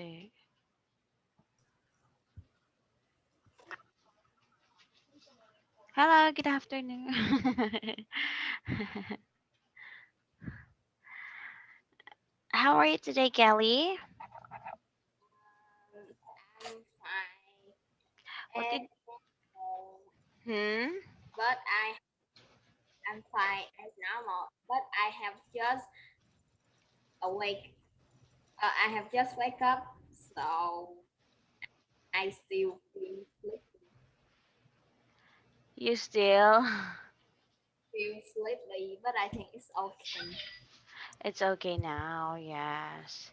yesterday. Hello, good afternoon. How are you today, Kelly? I'm fine, What did and hmm? but I'm fine as normal. But I have just awake. I have just wake up, so I still You still? feel sleepy. But I think it's okay. It's okay now, yes.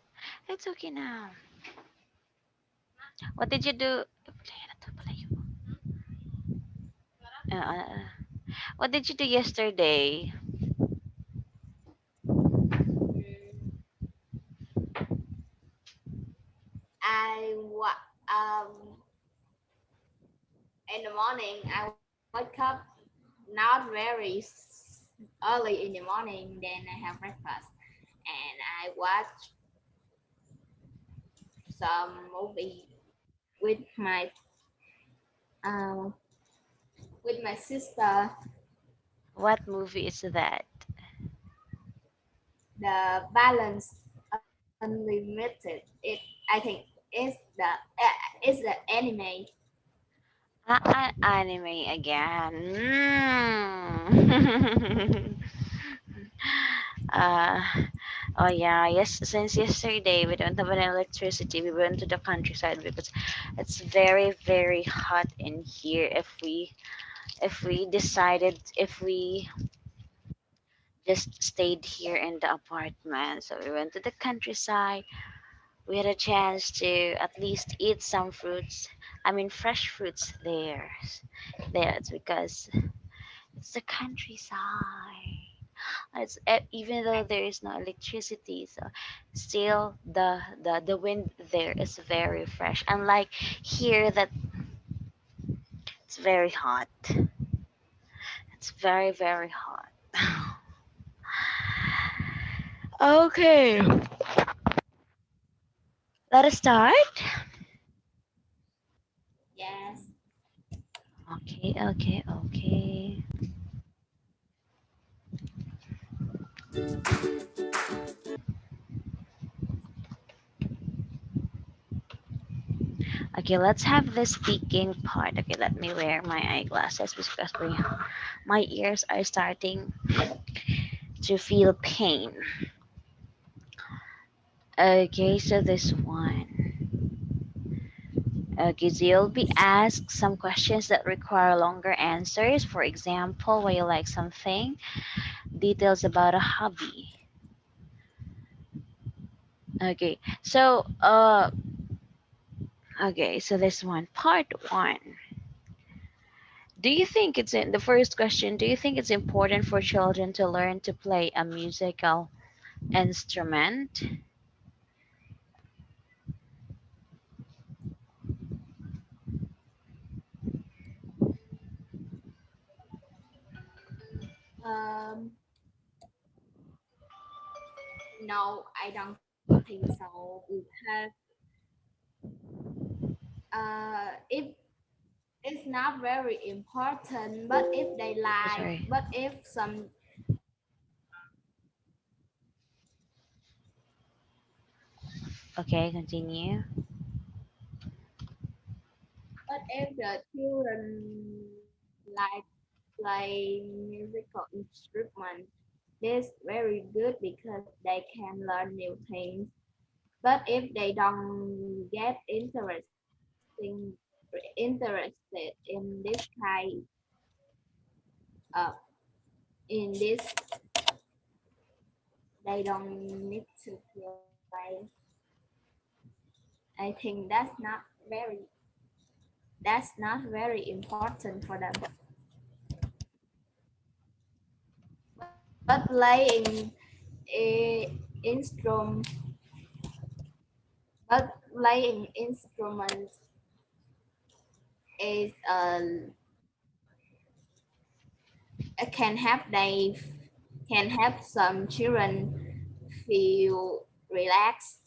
It's okay now. What did you do? What did you do yesterday? Mm, I wa- in the morning I wake up not early in the morning. Then I have breakfast and I watch some movie with my um with my sister. What movie is that? The balance unlimited. It I think is the anime. Anime again. Mm. uh, oh yeah, yes. Since yesterday we don't have any electricity, we went to the countryside because it's very very hot in here. If we just stayed here in the apartment, so we went to the countryside. We had a chance to at least eat some fruits. I mean, fresh fruits there. There, it's because it's the countryside. Even though there is no electricity, so still the wind there is very fresh. Unlike here, that it's very hot. It's very very hot. Okay, let us start. Yes. Okay, okay, okay. Okay, let's have the speaking part. Okay, let me wear my eyeglasses because my ears are starting to feel pain. Okay, so this one. Okay, so you'll be asked some questions that require longer answers. For example, why you like something, details about a hobby. Okay, so this one, part one. Do you think it's in the first question? Do you think it's important for children to learn to play a musical instrument? Um. No, I don't think so because if it's not very important. But if they Oh, like, sorry. but if some, Okay, continue. but if the children like play musical instrument, this very good because they can learn new things. But if they don't get interested in this kind uh, in this, they don't need to play. I think that's not very important for them. But playing a instrument, but playing instrument is can help can help some children feel relaxed.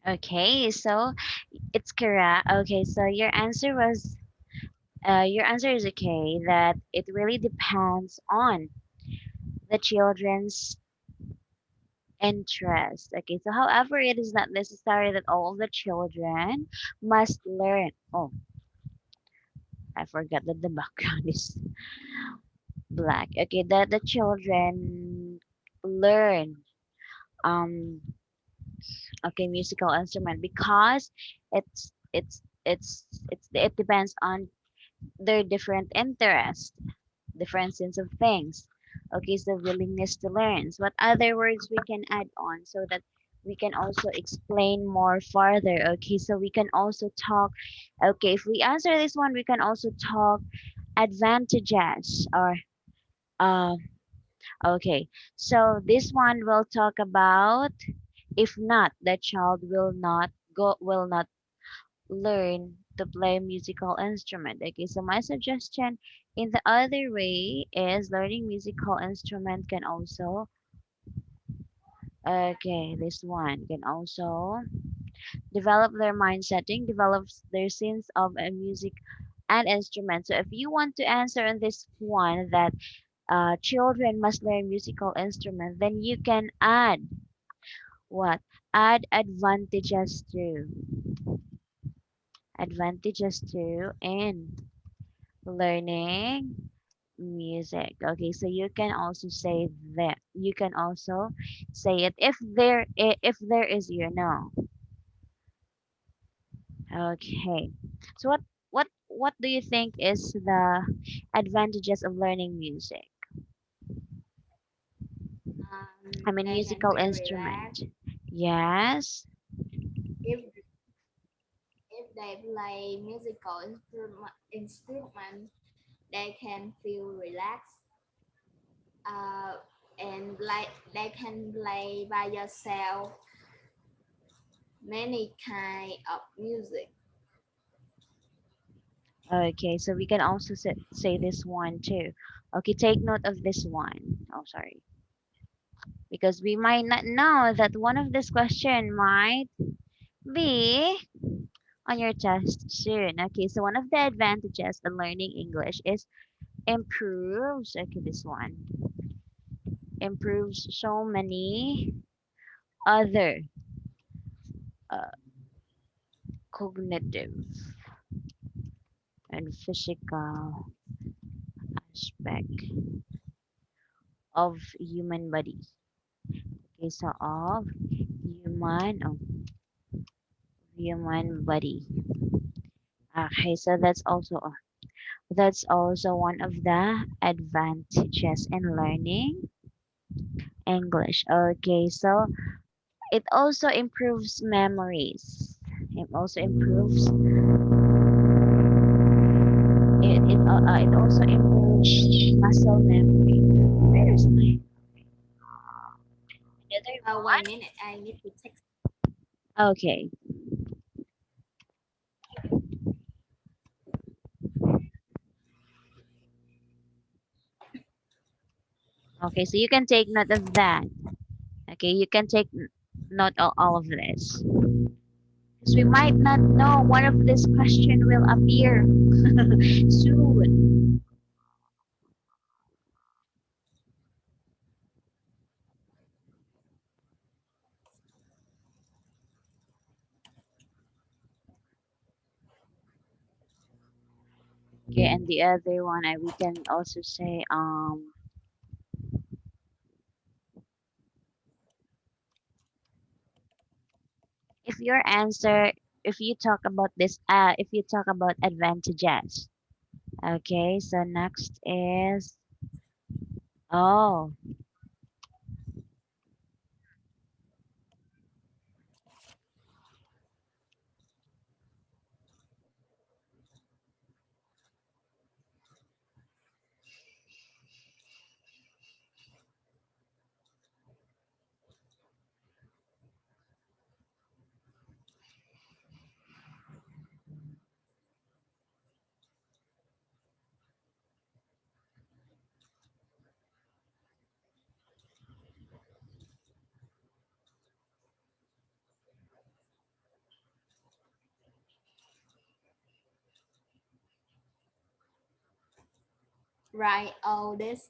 Okay, so it's correct. Okay, so your answer is okay, that it really depends on the children's interest. Okay, so however, it is not necessary that all the children must learn. Oh, I forgot that the background is black. Okay, that the children learn um okay, musical instrument, because it depends on their different interests, different sense of things. Okay, so willingness to learn. So what other words we can add on so that we can also explain more farther? Okay, so we can also talk. Okay, if we answer this one, we can also talk advantages or uh, okay. So this one will talk about, if not, the child will not learn to play musical instrument. Okay, so my suggestion in the other way is learning musical instrument can also okay, this one can also develop their mind setting, develops their sense of a music and instrument. So if you want to answer on this one that children must learn musical instrument, then you can add what? Add advantages to in learning music. Okay, so you can also say that. You can also say it if there is Okay. So what do you think is the advantages of learning music? I mean They can musical feel relaxed instrument. Yes. if if they play musical instrument. They can feel relaxed. Uh, and like they can play by yourself many kind of music. Okay, so we can also say this one too. Okay, take note of this one. Oh, sorry. Because we might not know that one of this question might be on your test soon. Okay, so one of the advantages of learning English is improves, okay, this one improves so many other uh, cognitive and physical aspect of human body. Okay, so of human body. Okay, so that's also one of the advantages in learning English. Okay, so it also improves memories. It also improves it also improves muscle memory. Where's my another Wait a one? minute, I need to text. Okay. Okay, so you can take note of that. Okay, you can take note of all of this. Because we might not know one of this question will appear soon. Okay, and the other one we can also say if your answer if you talk about this if you talk about advantages. Okay, so next is oh write all this.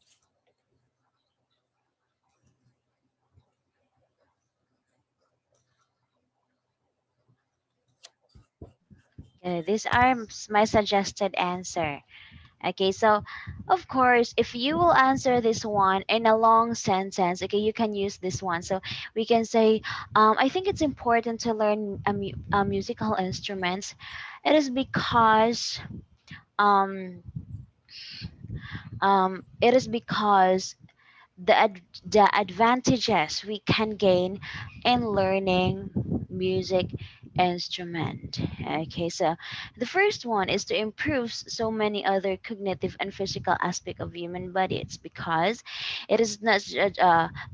These are my suggested answer. Okay, so of course, if you will answer this one in a long sentence, okay, you can use this one. So we can say, I think it's important to learn musical instruments. It is because, um, it is because the advantages we can gain in learning music instrument. Okay, so the first one is to improve so many other cognitive and physical aspect of human body. It's because it is not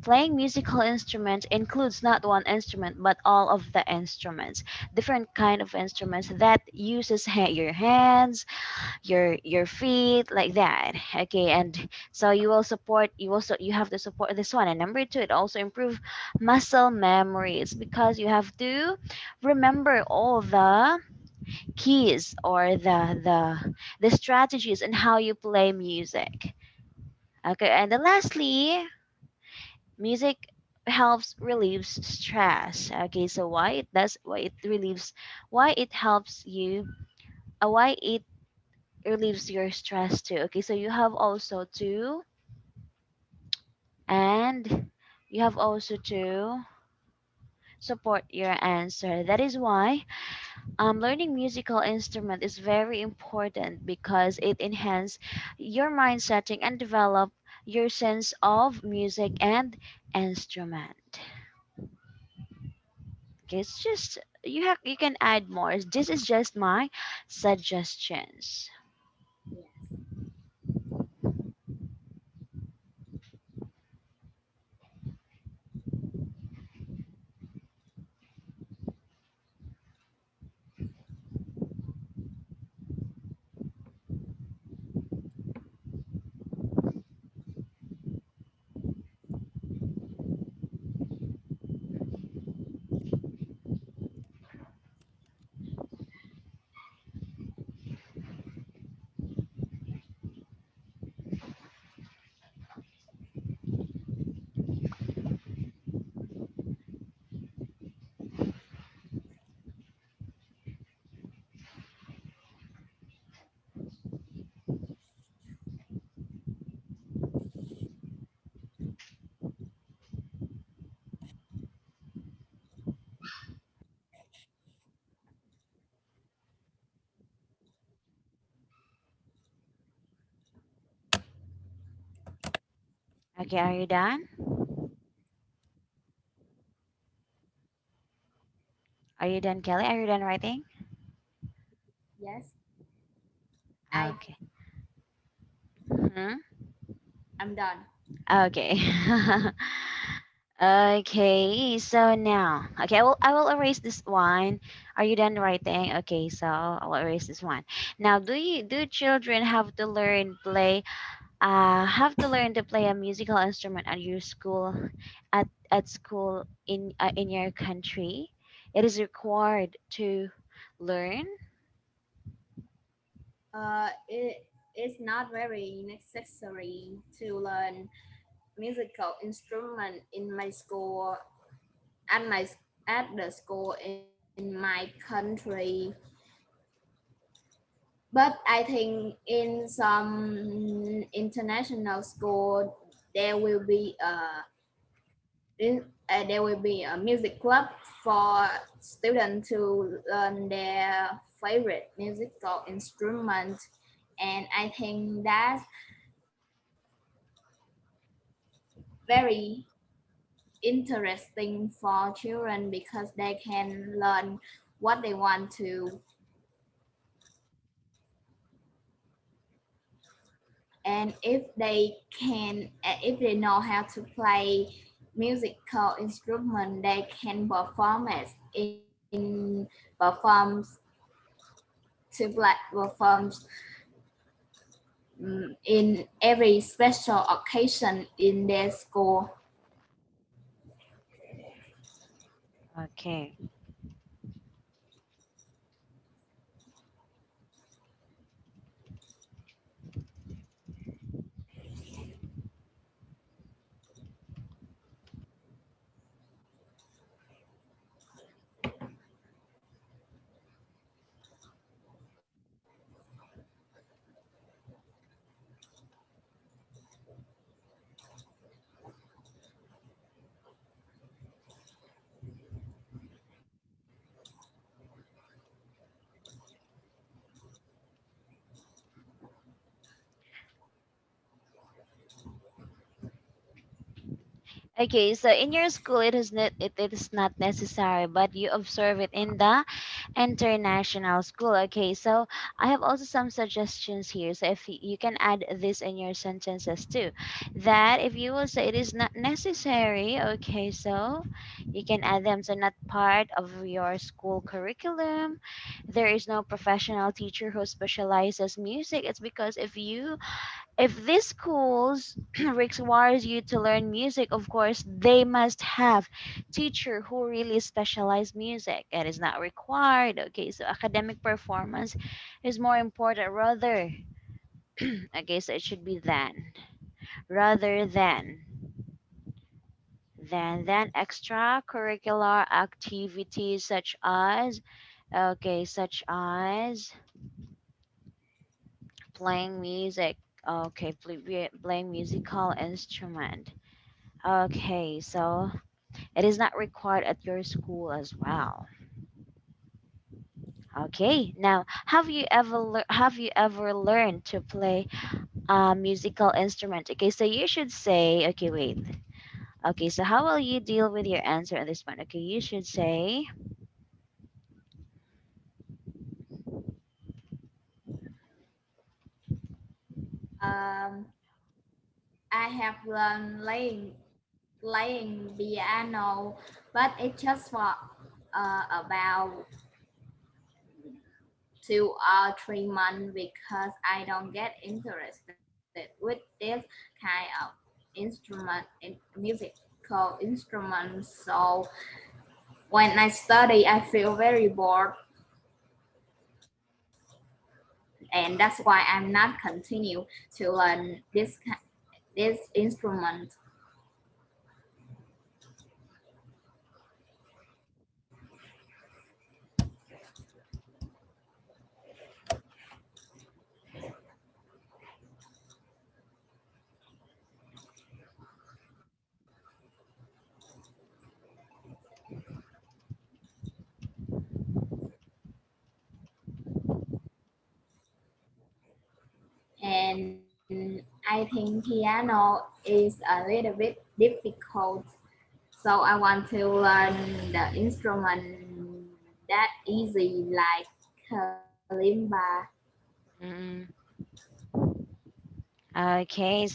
playing musical instruments includes not one instrument but all of the instruments, different kind of instruments that uses your hands, your feet, like that. Okay, and so you have to support this one. And number two, it also improve muscle memory. It's because you have to remember all the keys or the strategies and how you play music. Okay, and then lastly, music helps relieves stress. Okay, so why it relieves why it helps you why it relieves your stress too. Okay, so you have also to support your answer. That is why learning musical instrument is very important because it enhance your mind setting and develop your sense of music and instrument. Okay, it's just you can add more. This is just my suggestions. Yes. Okay, are you done? Are you done, Kelly? Are you done writing? Yes. I Okay. Hmm? am done. Okay. Okay, so now, okay, I will erase this one. Are you done writing? Okay, so I'll erase this one. Now, do children have to learn to play a musical instrument at your school, at school in your country? It is required to learn. It is not very necessary to learn musical instrument in my school at my at the school in my country. But I think in some international school there will be there will be a music club for students to learn their favorite musical instrument, and I think that's very interesting for children because they can learn what they want to, and if they know how to play musical instrument they can perform it in performs performs in every special occasion in their school. Okay. Okay, so in your school it is not necessary, but you observe it in the international school. Okay, so I have also some suggestions here. So if you can add this in your sentences too, that if you will say it is not necessary, okay, so you can add them. So not part of your school curriculum. There is no professional teacher who specializes music. It's because if these schools requires you to learn music, of course they must have teacher who really specialize music. It is not required. Okay, so academic performance is more important rather. Okay, so it should be rather than extracurricular activities such as playing music. Okay, playing musical instrument. Okay, so it is not required at your school as well. Okay, now have you ever learned to play a musical instrument? Okay, so you should say, okay, wait. Okay, so how will you deal with your answer on this one? Okay, you should say, Um, I have learned playing piano, but it's just for about 2 or 3 months because I don't get interested with this kind of musical instrument. So when I study, I feel very bored, and that's why I'm not continue to learn this instrument. And I think piano is a little bit difficult. So I want to learn the instrument that easy like kalimba. mm, okay,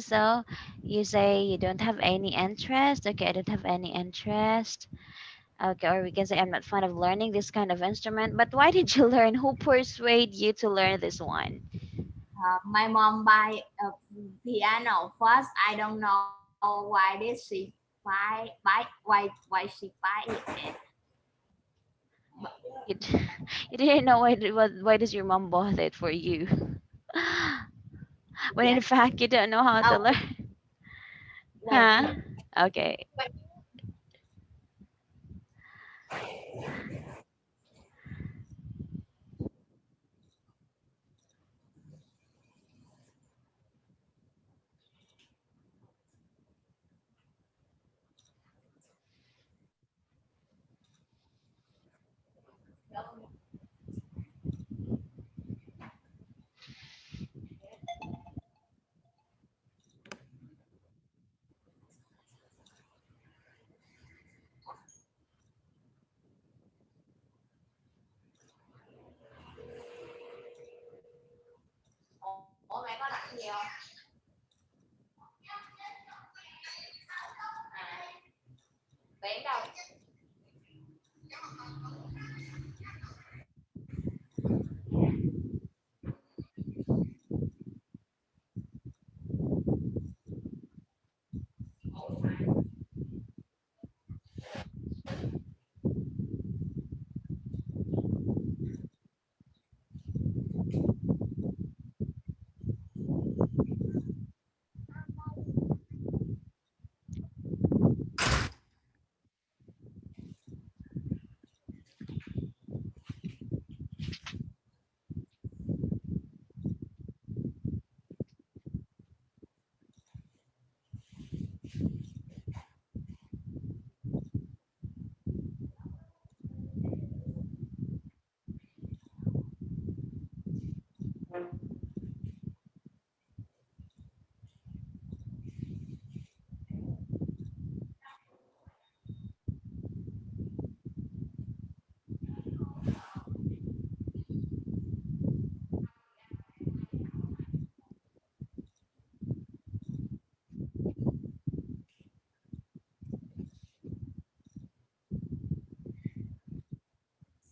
so you say you don't have any interest. Okay, I don't have any interest. Okay, or we can say I'm not fond of learning this kind of instrument. But why did you learn? Who persuade you to learn this one? My mom buy a piano first. I don't know why did she why she buy it. And You, you didn't know why does your mom bought it for you? When in yes, fact you don't know how to oh learn. wait, Huh? Okay.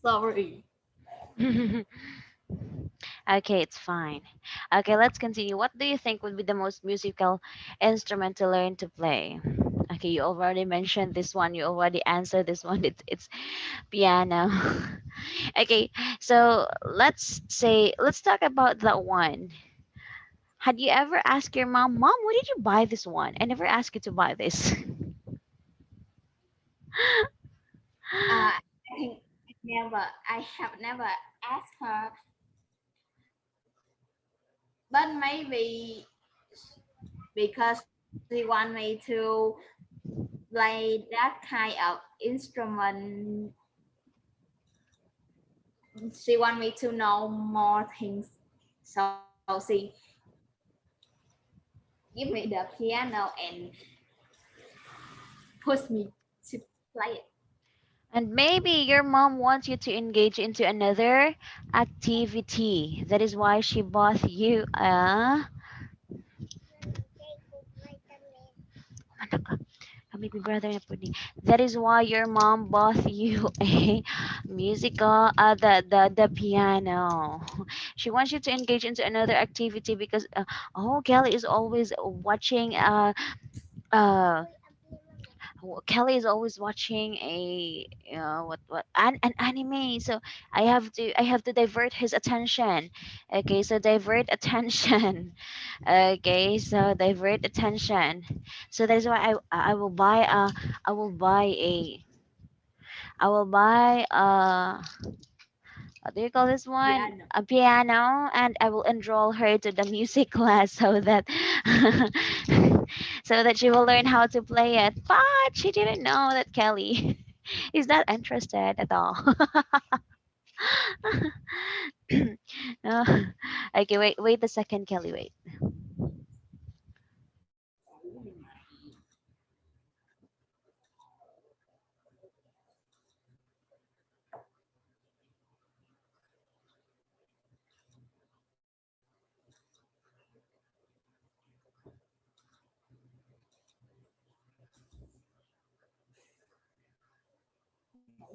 Sorry. Okay, it's fine. Okay, let's continue. What do you think would be the most musical instrument to learn to play? Okay, you already mentioned this one. You already answered this one. It's piano. Okay, so let's talk about that one. Had you ever asked your mom, "Mom, where did you buy this one?" I never asked you to buy this. I think I have never asked her, but maybe because she want me to play that kind of instrument, she want me to know more things. So she give me the piano and push me to play it. And maybe your mom wants you to engage into another activity. That is why she bought you a Kami ni brother na po ni. That is why your mom bought you a musical, the piano. She wants you to engage into another activity because, oh, Kelly is always watching, uh, Kelly is always watching an anime. So I have to divert his attention. Okay, so divert attention. Okay, so divert attention. So that is why I will buy a I will buy what do you call this one? Piano. A piano, and I will enroll her to the music class so that so that she will learn how to play it. But she didn't know that Kelly is not interested at all. No. Okay, wait a second, Kelly, wait.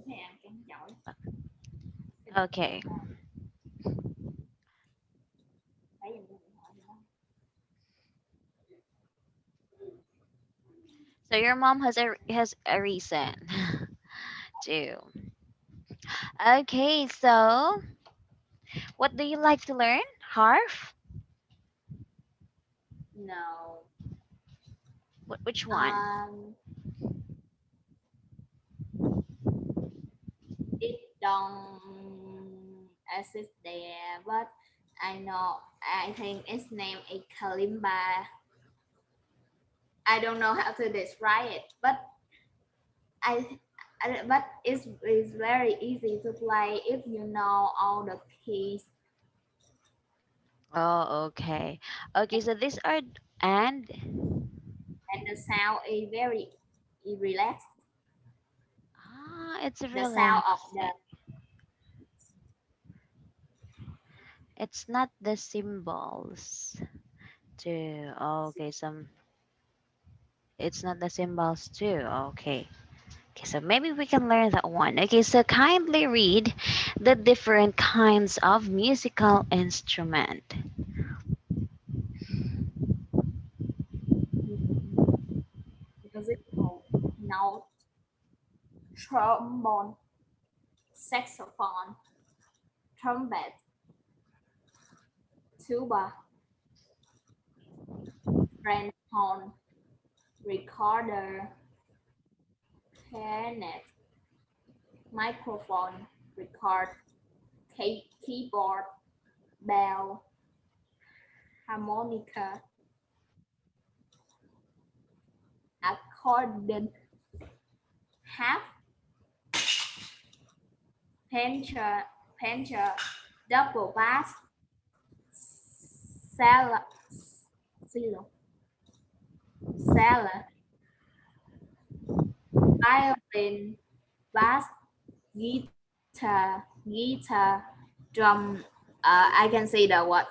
Thì ăn kém giỏi. Cái điện thoại Okay. của con. Lấy giùm cái điện thoại của nó. So your mom has a reason too. Okay, so what do you like to learn? Harf? No. Which one? Um, it don't exist there, but I know. I think its name is kalimba. I don't know how to describe it, but I, but it's very easy to play if you know all the keys Oh, okay. Okay, so these are and and the sound is very relaxed. it's The sound of relaxing. the It's not the symbols too. Okay, some it's not the symbols too. Okay. Okay, so maybe we can learn that one. Okay, so kindly read the different kinds of musical instrument. musical note, trombone, saxophone, trumpet, tuba, French horn, recorder, clarinet, microphone, record, keyboard, bell, harmonica, accordion, harp, painter, double bass, cello, cello, cello, violin, bass, guitar, drum. I can say the what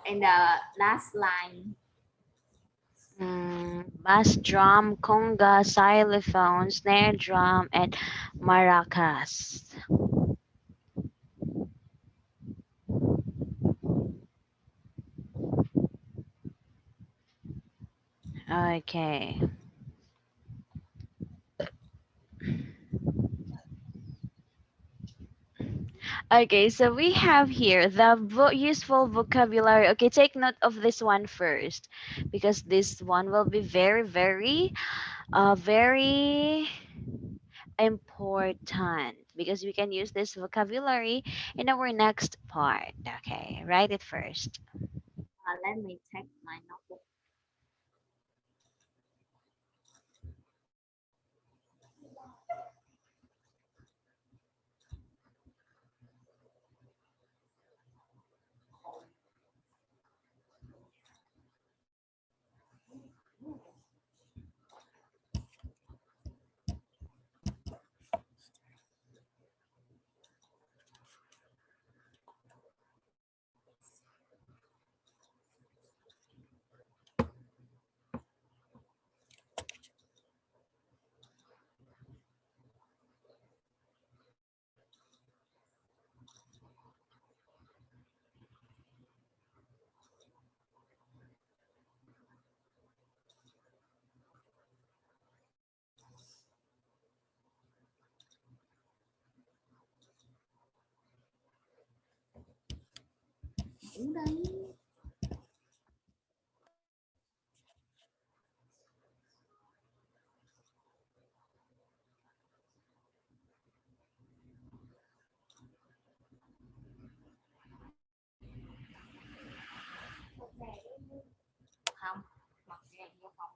in the last line. Bass drum, conga, xylophone, snare drum, and maracas. Okay. Okay, so we have here the useful vocabulary. Okay, take note of this one first because this one will be very important because we can use this vocabulary in our next part. Okay, write it first. Let me take my notebook. Đúng đấy. Không, mặc dạng vô phòng.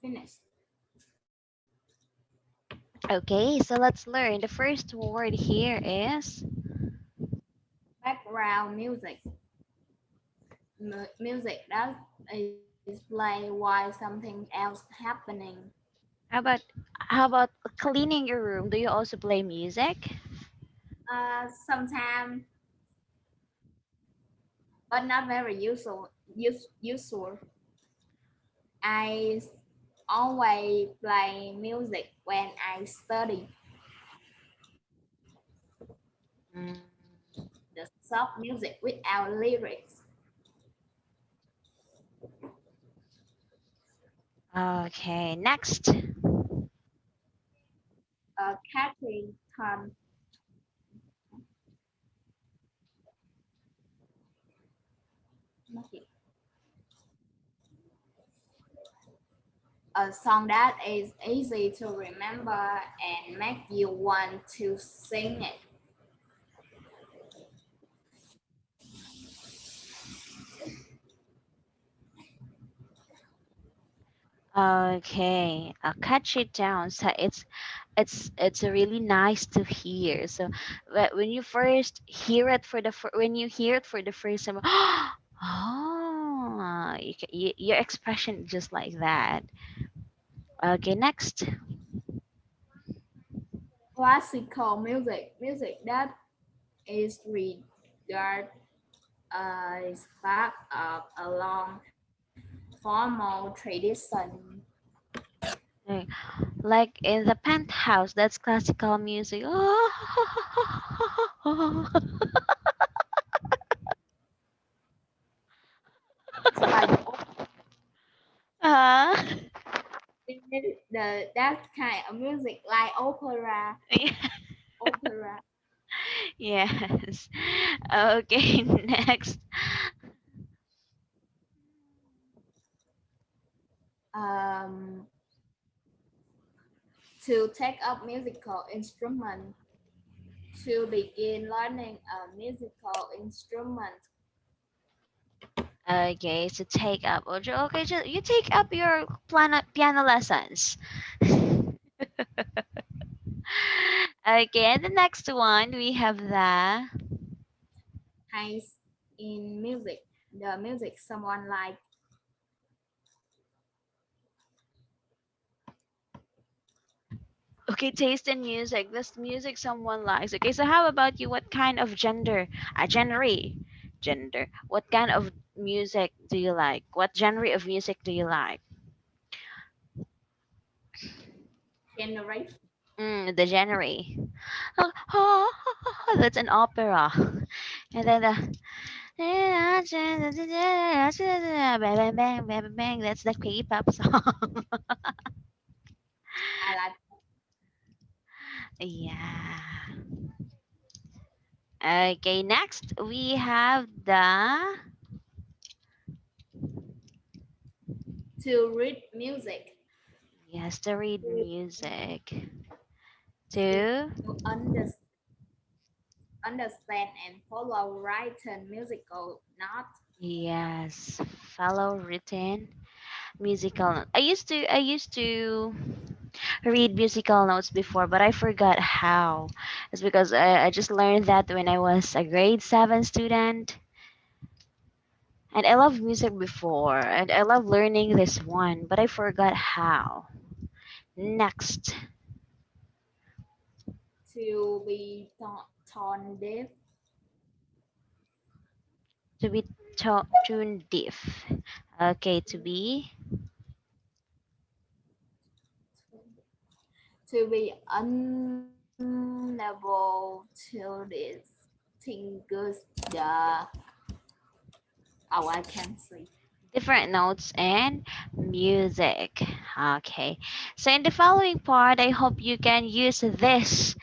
Finish. Okay, so let's learn. The first word here is Background music. Music that is playing while something else happening. how about how about cleaning your room? Do you also play music? Sometimes, but not very usual. I always play music when I study. Mm, The soft music without lyrics. okay, next. Catchy tone. A song that is easy to remember and make you want to sing it. Okay, I'll catch it down. So it's really nice to hear. So when you first hear it for the when you hear it for the first time, oh, your expression just like that. Okay, next. Classical music, music that is regarded as part of a long formal tradition. Eh, like in the penthouse, that's classical music. It's like the Ah, that kind of music like yeah. opera. Yes. Okay, next. Um, to take up musical instrument, to begin learning a musical instrument. Okay, so take up. Okay, you take up your piano lessons. Okay, and the next one we have the. Taste in music, the music someone like. Okay, taste in music. This music someone likes. Okay, so how about you? What kind of gender? Gender. What kind of music do you like? What genre of music do you like? Generate. The genre. That's an opera. And then the bang bang bang bang bang. That's the K-pop song. I like Yeah. Okay, next we have the to read music, yes, to read to, music. to, To to understand and follow written musical notes. yes, follow written musical note. I used to read musical notes before, but I forgot how. It's because I just learned that when I was a grade 7 student. And I love music before, and I love learning this one, but I forgot how. Next, To be tone deaf, to be tune deaf. Okay, to be to be unable to distinguish the oh I can see. different notes and music. Okay, so in the following part, I hope you can use this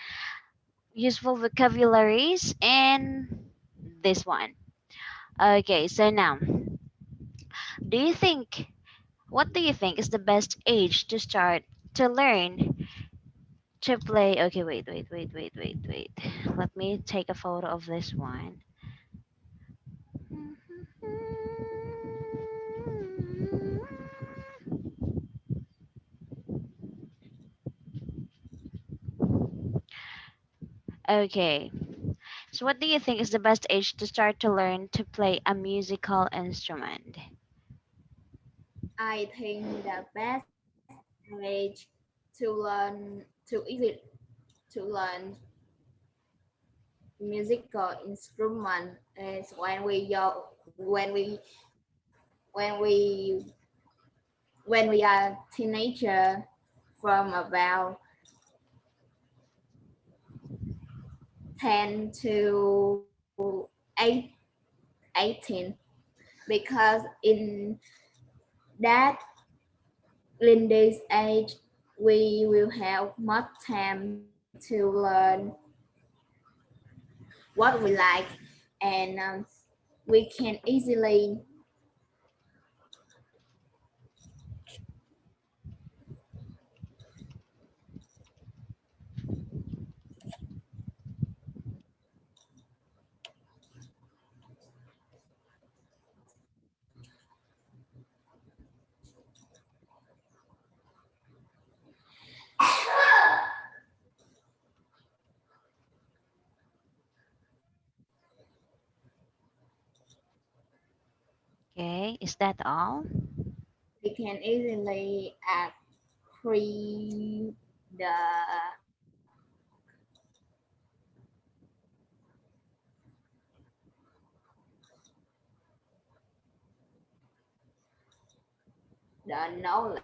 useful vocabularies and this one. Okay, so now, do you think, what do you think is the best age to start to learn to play? Okay, wait. Let me take a photo of this one. Okay. So what do you think is the best age to start to learn to play a musical instrument? I think the best age to easy to learn musical instrument is when we when we are teenager from about 10 to 8, 18 because that in this age we will have much time to learn what we like and we can easily Okay, is that all? appreciate the knowledge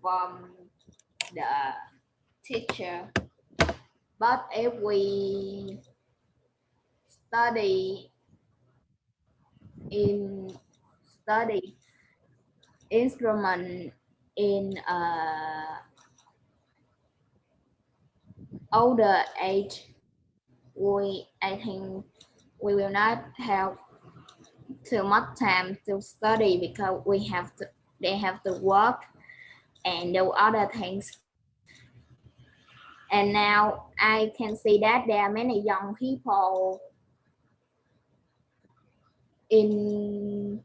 from the teacher. But if we study in study instrument in older age, we I think we will not have too much time to study because they have to work and do other things. And now I can see that there are many young people in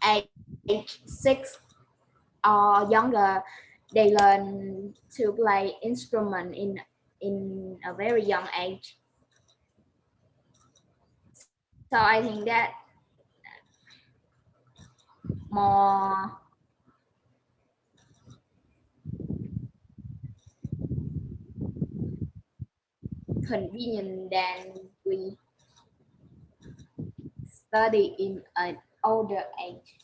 age 6 or younger. They learn to play instrument in a very young age. So I think that more convenient than we study in an older age.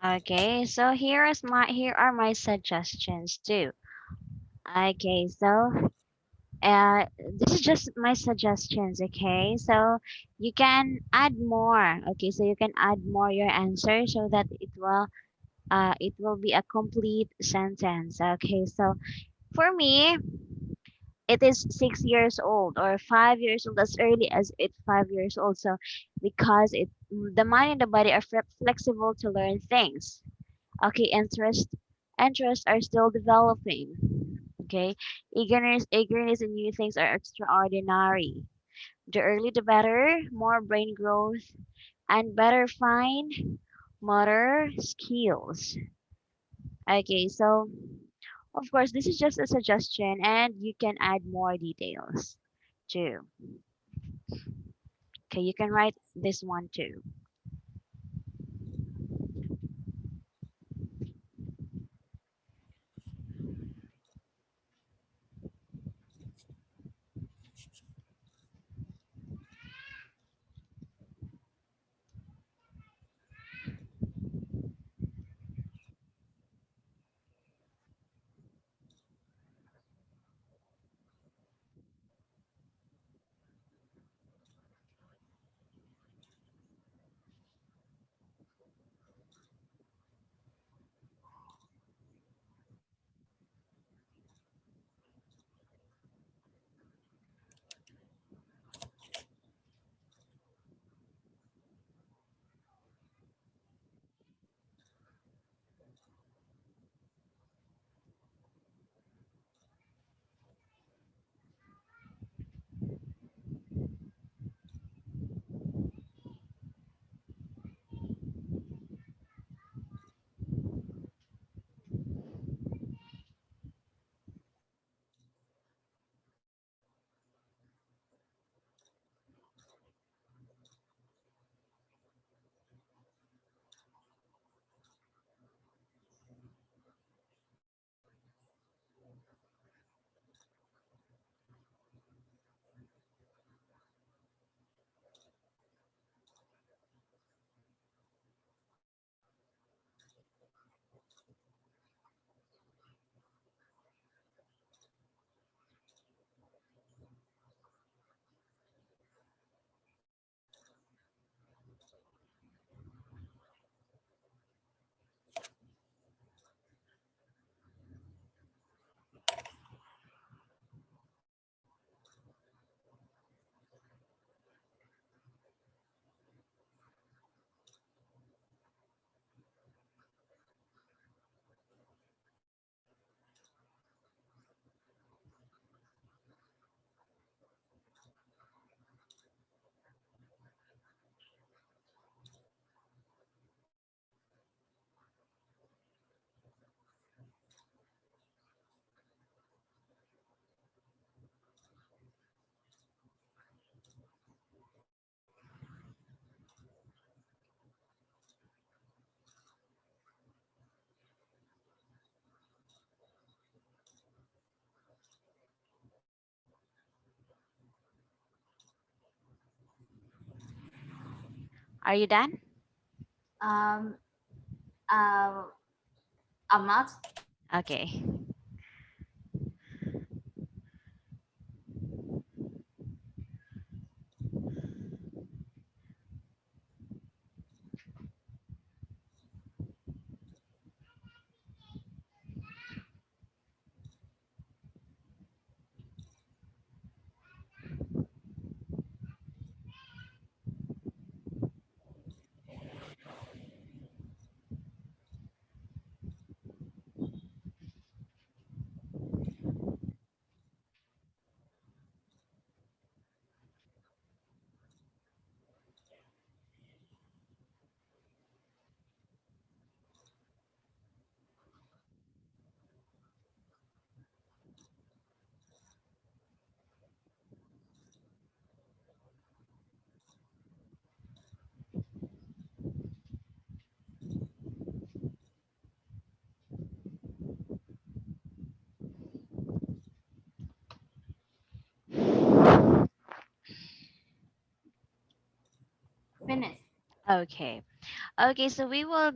Okay, so here are my suggestions too. Okay, so this is just my suggestions, okay? So you can add more. Okay, so you can add more your answer so that it will be a complete sentence. Okay, so for me, it is 6 years old or 5 years old, as early as 5 years old. So because the mind and the body are flexible to learn things. Okay, interests are still developing. Okay, eagerness in new things are extraordinary. The early the better, more brain growth and better fine motor skills. Okay, so of course this is just a suggestion and you can add more details too. Okay, you can write this one too. Are you done? Um, uh, a must. Okay. Finish. Okay. Okay, so we will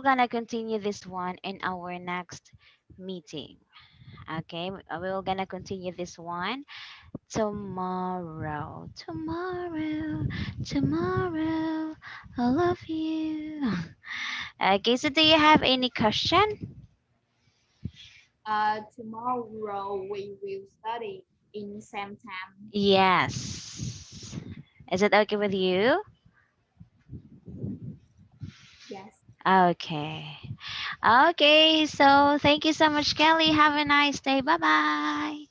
gonna continue this one in our next meeting. Okay, we will gonna continue this one tomorrow. Tomorrow, tomorrow. I love you. Okay, so do you have any question? Tomorrow we will study in same time. Yes. Is it okay with you? Yes. Okay. Okay, so thank you so much, Kelly. Have a nice day. Bye bye.